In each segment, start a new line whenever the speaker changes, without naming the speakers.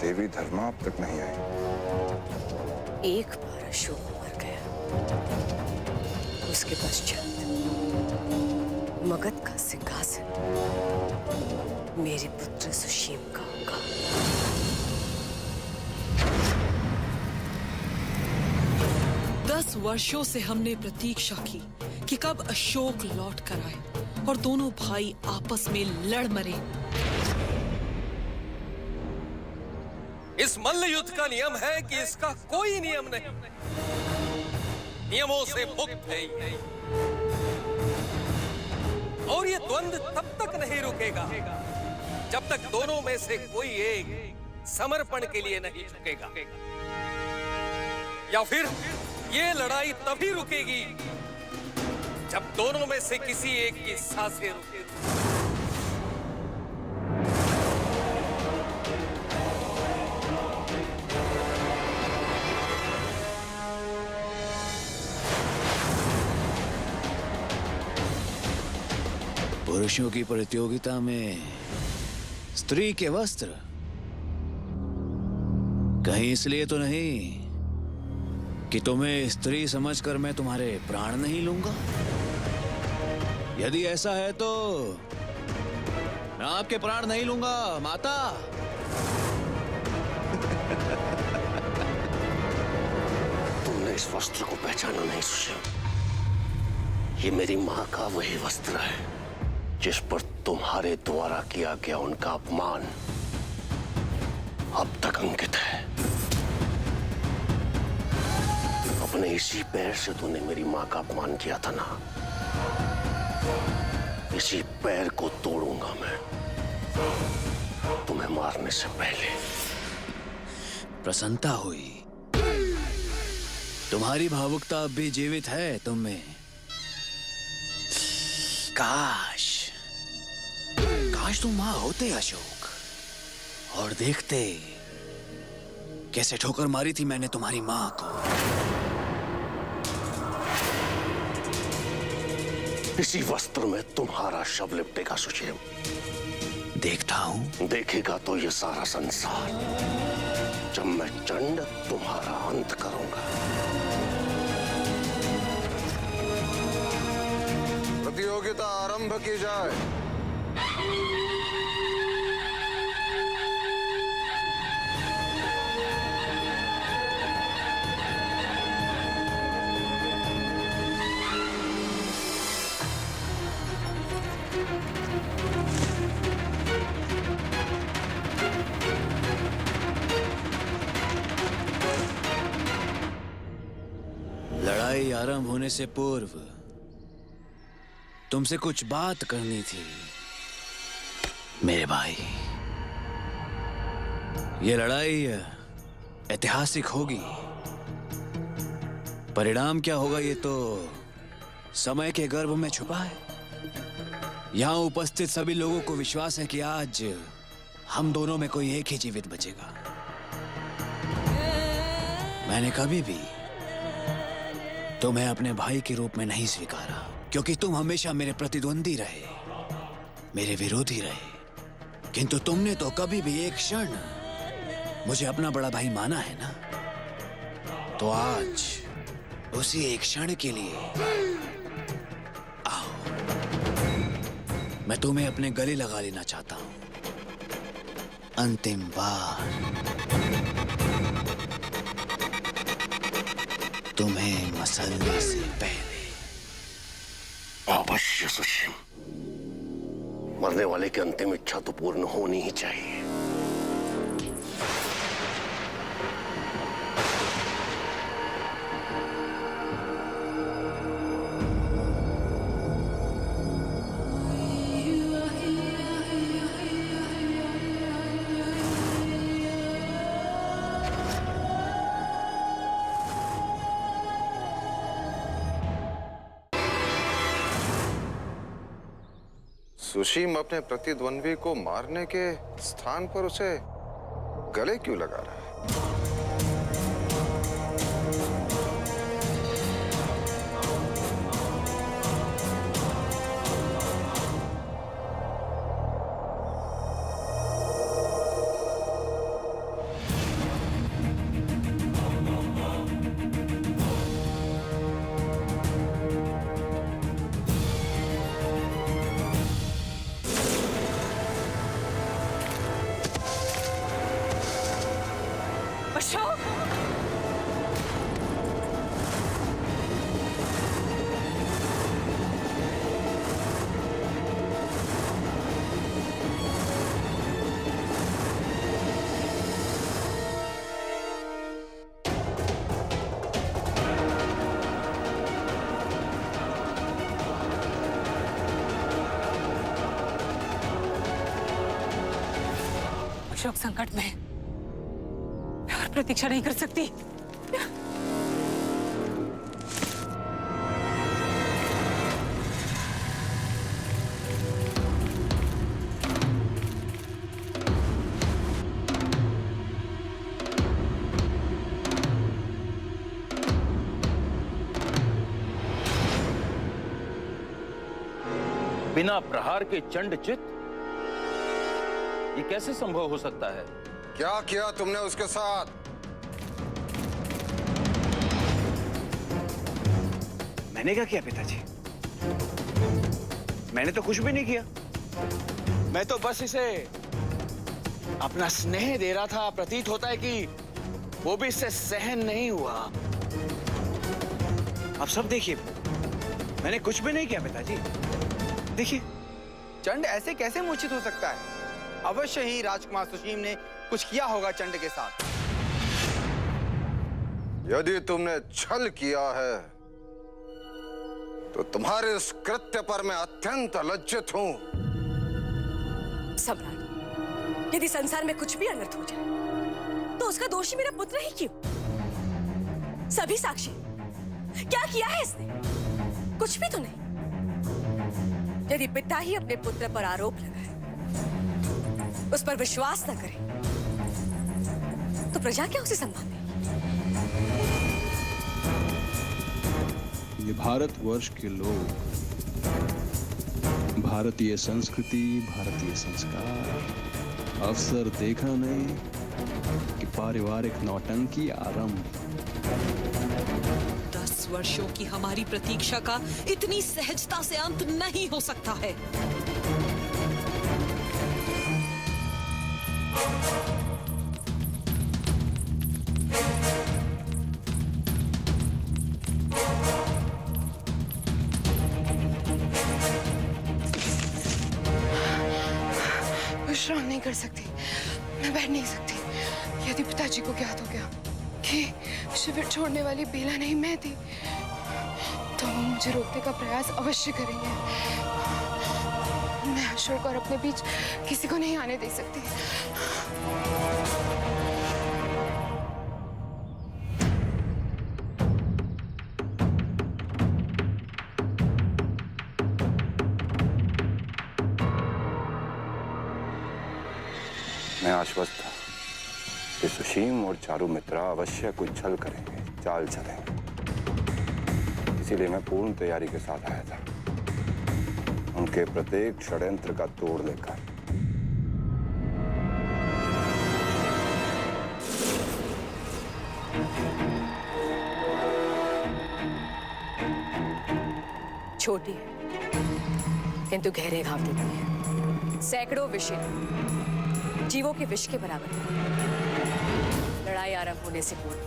देवी धर्मा अब तक नहीं आई।
एक बार अशोक मर गया, उसके पश्चात मगध का सिंहासन मेरे पुत्र सुशीम का होगा।
10 वर्षों से हमने प्रतीक्षा की कि कब अशोक लौट कर आए और दोनों भाई आपस में लड़ मरे।
इस मल्ल युद्ध का नियम है कि इसका कोई नियम नहीं, नियमों से मुक्त है ये। और ये द्वंद्व तब तक नहीं रुकेगा जब तक दोनों में से कोई एक समर्पण के लिए नहीं झुकेगा, या फिर ये लड़ाई तभी रुकेगी जब दोनों में से किसी एक की सांसें रुकेगी।
पुरुषों की प्रतियोगिता में स्त्री के वस्त्र कहीं इसलिए तो नहीं कि तुम्हें स्त्री समझकर मैं तुम्हारे प्राण नहीं लूंगा। यदि ऐसा है तो मैं आपके प्राण नहीं लूंगा, माता।
तुमने इस वस्त्र को पहचाना नहीं सुशील। ये मेरी मां का वही वस्त्र है जिस पर तुम्हारे द्वारा किया गया उनका अपमान अब तक अंकित है। अपने इसी पैर से तूने मेरी मां का अपमान किया था ना, इसी पैर को तोड़ूंगा मैं तुम्हें मारने से पहले।
प्रसन्नता हुई। तुम्हारी भावुकता अब भी जीवित है तुम में। काश तुम मां होते अशोक, और देखते कैसे ठोकर मारी थी मैंने तुम्हारी मां को।
इसी वस्त्र में तुम्हारा शव लिपटेगा सुशील।
देखता हूं।
देखेगा तो ये सारा संसार जब मैं चंड तुम्हारा अंत करूंगा।
प्रतियोगिता आरंभ की जाए।
लड़ाई आरंभ होने से पूर्व तुमसे कुछ बात करनी थी मेरे भाई। ये लड़ाई ऐतिहासिक होगी। परिणाम क्या होगा ये तो समय के गर्भ में छुपा है। यहां उपस्थित सभी लोगों को विश्वास है कि आज हम दोनों में कोई एक ही जीवित बचेगा। मैंने कभी भी तुम्हें अपने भाई के रूप में नहीं स्वीकारा, क्योंकि तुम हमेशा मेरे प्रतिद्वंदी रहे, मेरे विरोधी रहे। किंतु तुमने तो कभी भी एक क्षण मुझे अपना बड़ा भाई माना है ना। तो आज उसी एक क्षण के लिए आओ, मैं तुम्हें अपने गले लगा लेना चाहता हूं। अंतिम बार तुम्हें मसलने से पहले।
अवश्य सुशील, मरने वाले की अंतिम इच्छा तो पूर्ण होनी ही चाहिए।
सुशीम अपने प्रतिद्वंद्वी को मारने के स्थान पर उसे गले क्यों लगा रहा है?
अशोक संकट में है। मैं और प्रतीक्षा नहीं कर सकती।
बिना प्रहार के चंड चित, ये कैसे संभव हो सकता है?
क्या किया तुमने उसके साथ?
मैंने क्या किया पिताजी? मैंने तो कुछ भी नहीं किया। मैं तो बस इसे अपना स्नेह दे रहा था। प्रतीत होता है कि वो भी इससे सहन नहीं हुआ। आप सब देखिए, मैंने कुछ भी नहीं किया पिताजी। देखिए,
चंड ऐसे कैसे मूर्छित हो सकता है? अवश्य ही राजकुमार सुशीम ने कुछ किया होगा चंड के साथ।
यदि तुमने छल किया है तो तुम्हारे इस कृत्य पर मैं अत्यंत लज्जित हूं।
सम्राट, यदि संसार में कुछ भी अनर्थ हो जाए तो उसका दोषी मेरा पुत्र ही क्यों? सभी साक्षी, क्या किया है इसने? कुछ भी तो नहीं। यदि पिता ही अपने पुत्र पर आरोप लगाए, उस पर विश्वास न करे, तो प्रजा क्या उसे सम्मान देगी?
ये भारतवर्ष के लोग, भारतीय संस्कृति, भारतीय संस्कार, अवसर देखा नहीं कि पारिवारिक नौटंकी आरंभ।
10 वर्षों की हमारी प्रतीक्षा का इतनी सहजता से अंत नहीं हो सकता है।
विश्राम नहीं कर सकती, मैं बैठ नहीं सकती। यदि पिताजी को ज्ञात हो गया कि शिविर छोड़ने वाली बेला नहीं मैं थी, तो वो मुझे रोकने का प्रयास अवश्य करेंगे। मैं अशोक और अपने बीच किसी को नहीं आने दे सकती।
मैं आश्वस्त था कि सुशीम और चारुमित्रा अवश्य कुछ छल करेंगे, चाल चलेंगे। इसीलिए मैं पूर्ण तैयारी के साथ आया था, उनके प्रत्येक षड्यंत्र का तोड़ लेकर।
छोटी है किंतु गहरे घाव देती है। सैकड़ों विषय जीवों के विष के बराबर है। लड़ाई आरंभ होने से पूर्व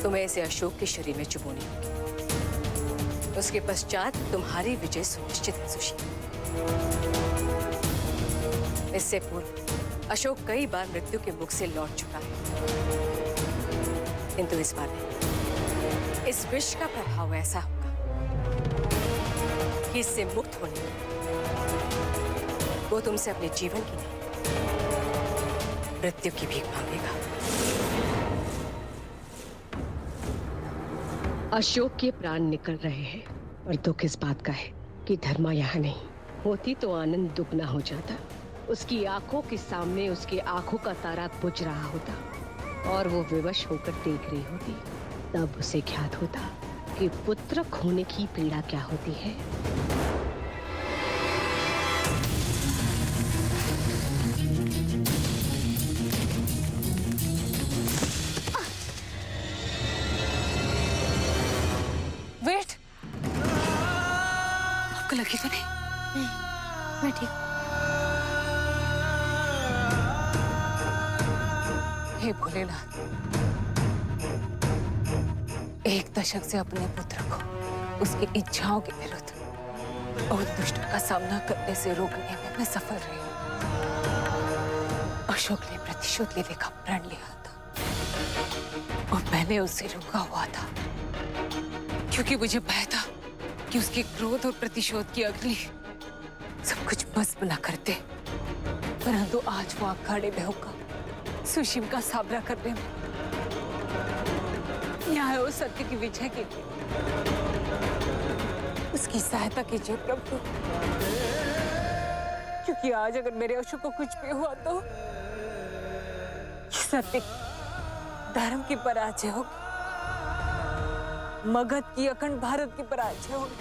तुम्हें इसे अशोक के शरीर में चुभोनी होगी। उसके पश्चात तुम्हारी विजय सुनिश्चित है सुशील। इससे पूर्व अशोक कई बार मृत्यु के मुख से लौट चुका है, किंतु इस बार नहीं। इस विष का प्रभाव ऐसा होगा कि इससे मुक्त होने वो तुमसे अपने जीवन की नहीं, मृत्यु की भीख मांगेगा।
अशोक के प्राण निकल रहे हैं और दुख इस बात का है कि धर्मा यहाँ नहीं होती तो आनंद दुगना हो जाता। उसकी आंखों के सामने उसकी आंखों का तारा बुझ रहा होता और वो विवश होकर देख रही होती। तब उसे ज्ञात होता कि पुत्र खोने की पीड़ा क्या होती है।
वेट, आपको लगी तो नहीं? मैं ठीक। हे भोलेनाथ, एक दशक से अपने पुत्र को उसकी इच्छाओं के विरुद्ध और दुष्ट का सामना करने से रोकने में मैं सफल रही हूँ। अशोक ने प्रतिशोध लेने का प्रण लिया था और मैंने उससे रुका हुआ था, क्योंकि मुझे भय था कि उसके क्रोध और प्रतिशोध की अग्नि सब कुछ भस्म न कर दे। परंतु आज वो अखाड़े में होकर सुशीम का सामना करने में यहाँ है वो सत्य की विजय के लिए। उसकी सहायता कीजिए प्रभु, क्योंकि आज अगर मेरे अशोक को कुछ भी हुआ तो सत्य धर्म की पराजय होगी, मगध की अखंड भारत की पराजय होगी।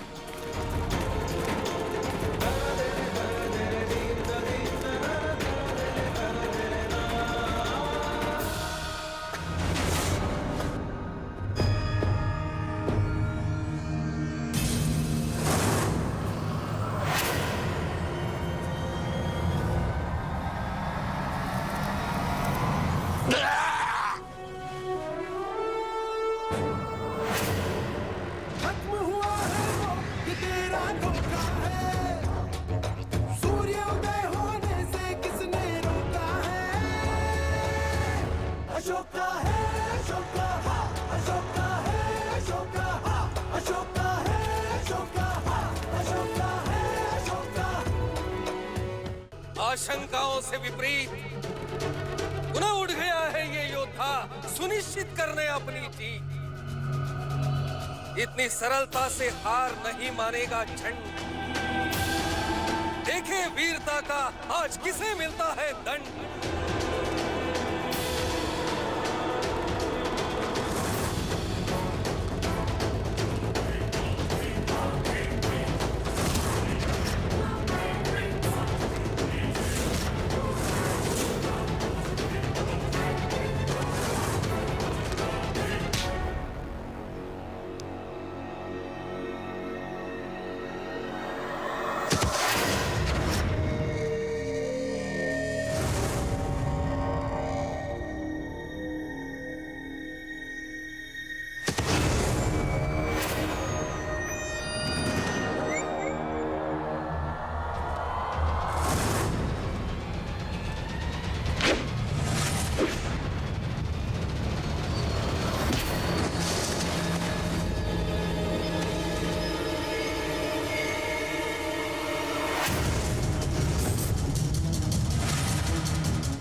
आशंकाओं से विपरीत पुनः उठ गया है ये योद्धा सुनिश्चित करने अपनी जीत। इतनी सरलता से हार नहीं मानेगा चंड। देखे वीरता का आज किसे मिलता है दंड।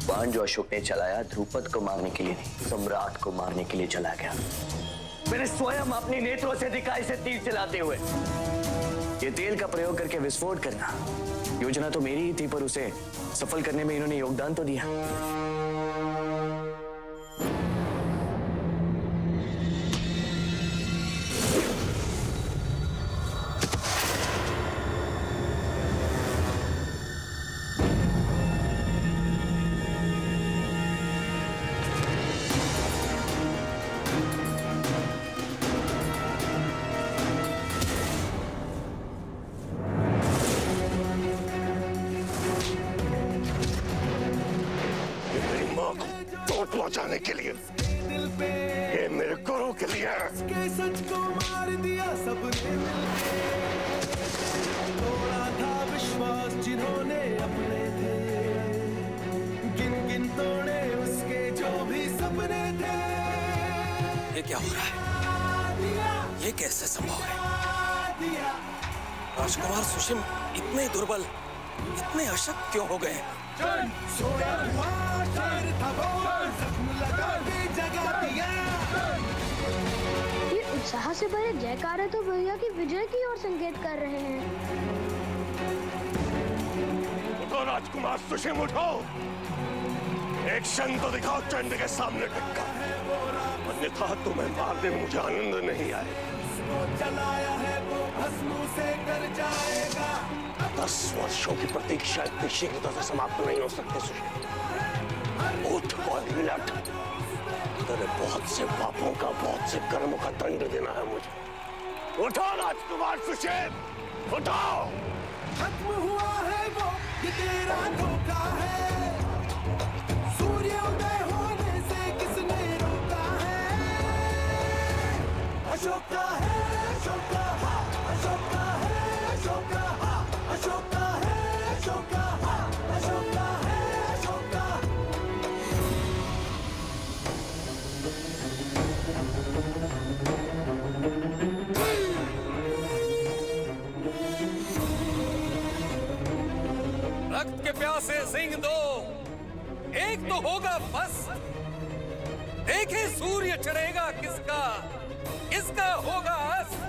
बाण जो अशोक ने चलाया ध्रुपद को मारने के लिए नहीं, सम्राट को मारने के लिए चला गया। मैंने स्वयं अपने नेत्रों से दिखा इसे तीर चलाते हुए। ये तेल का प्रयोग करके विस्फोट करना योजना तो मेरी ही थी, पर उसे सफल करने में इन्होंने योगदान तो दिया।
पहुंचाने के लिए, ये मेरे गुरु के लिए सच को मार दिया सबने, तोड़ा था विश्वास जिन्होंने अपने थे, गिन गिन तोड़े उसके जो भी सपने थे।
ये क्या हो रहा है? ये कैसे संभव है? राजकुमार सुशीम इतने दुर्बल, इतने अशक्त क्यों हो गए?
ये उत्साह से भरे जयकारे तो भैया की विजय की ओर संकेत कर रहे हैं।
उठो राजकुमार सुशीम, उठो। एक क्षण तो दिखाओ चंड के सामने टक्का, अन्यथा तुम्हें मारने में मुझे आनंद नहीं आए। चलाया है वो भस्म से कर जाएगा। 10 वर्षों की प्रतीक्षा इतनी शीघ्रता से समाप्त नहीं हो सकती सुशीम। उठ और मिलट, तेरे बहुत से पापों का, बहुत से कर्मों का दंड देना है मुझे। उठो राजकुमार सुशीम, उठो। खत्म हुआ है वो ये तेरा धोखा है, सूर्य उदय होने से किसने रोका है। अशोक का है, अशोक का, अशोक का है, अशोक का, अशोक का है, अशोक का, अशोक का है, अशोक का।
रक्त के प्यासे सिंह दो, एक तो होगा बस। देखे सूर्य चढ़ेगा किसका, किसका होगा अस्त।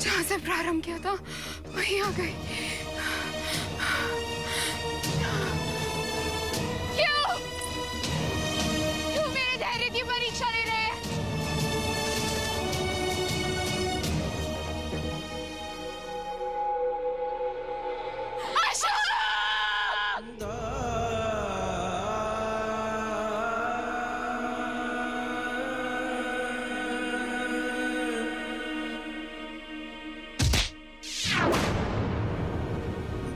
जहाँ से प्रारंभ किया था वहीं आ गई। क्यों? क्यों मेरे धैर्य की परीक्षा ले रहे हैं?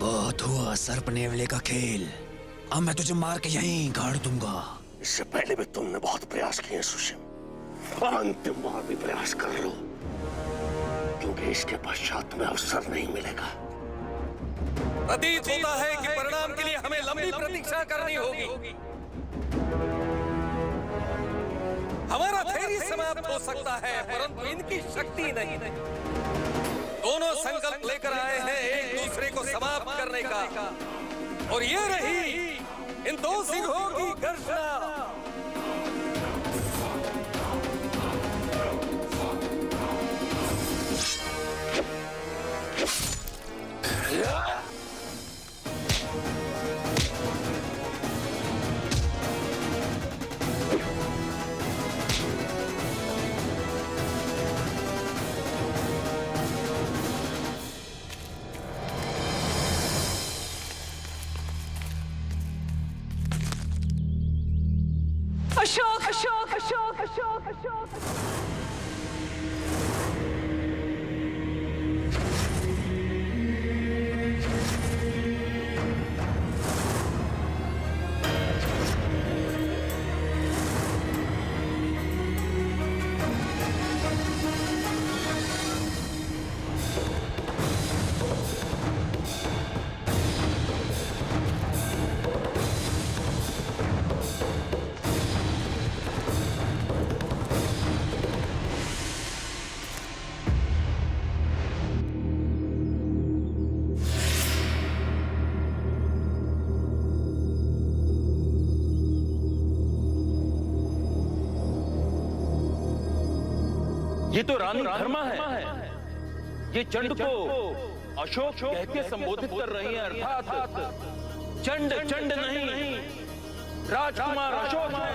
बहुत हुआ सर्प नेवले का खेल। अब मैं तुझे मार के यहीं गाड़ दूंगा।
इससे पहले भी तुमने बहुत प्रयास किए सुशीम, और अंतिम बार भी प्रयास कर लो, क्योंकि इसके पश्चात तुम्हें अवसर नहीं मिलेगा।
प्रतीत होता है कि परिणाम के लिए हमें लंबी प्रतीक्षा करनी होगी। हमारा धैर्य समाप्त हो सकता है, परंतु इनकी शक्ति नहीं। दोनों संकल्प लेकर आए हैं एक दूसरे को समाप्त करने का, और ये रही इन दो सिंहों की गर्जना।
अशोक अशोक अशोक अशोक अशोक
ये तो रानी धर्मा है। ये चंड को अशोक कह के संबोधित कर रही हैं, अर्थात चंड चंड नहीं, राजकुमार अशोक है।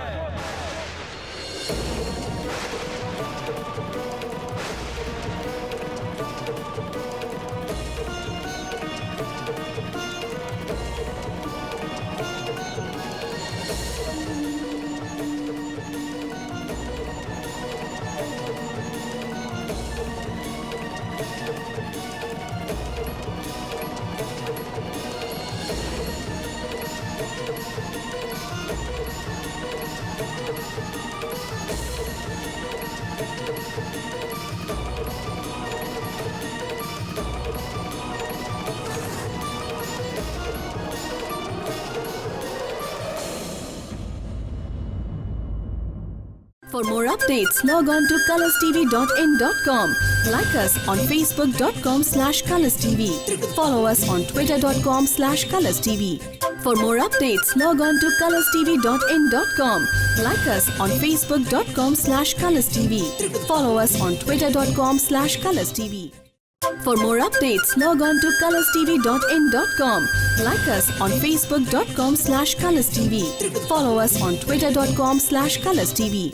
For more updates, log on to colorstv.in.com. Like us on facebook.com/colorstv. Follow us on twitter.com/colorstv. For more updates, log on to colorstv.in.com. Like us on facebook.com/colorstv. Follow us on twitter.com/colorstv. For more updates, log on to colorstv.in.com. Like us on facebook.com/colorstv. Follow us on twitter.com/colorstv.